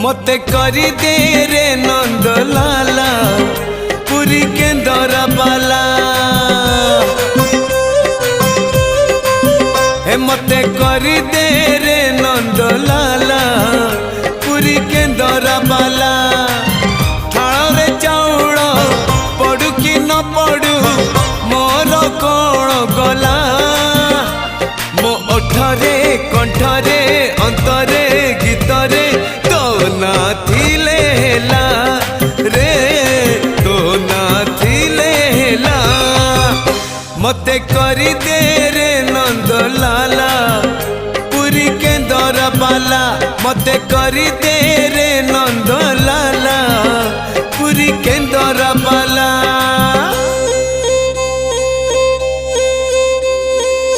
मते करी दे रे नंद लाला पुरी के दरा बाला हे मते करी दे रे नंद लाला पुरी के दरा बाला थाल रे चाउल पड़ू कि न पड़ू मोर कौन गला मो ओठरे कंठरे अंतरे गीतरे तो ना थिले हेला रे तो ना थिले हेला मते करी दे रे नंद लाला पुरी के दरा बाला मते करी दे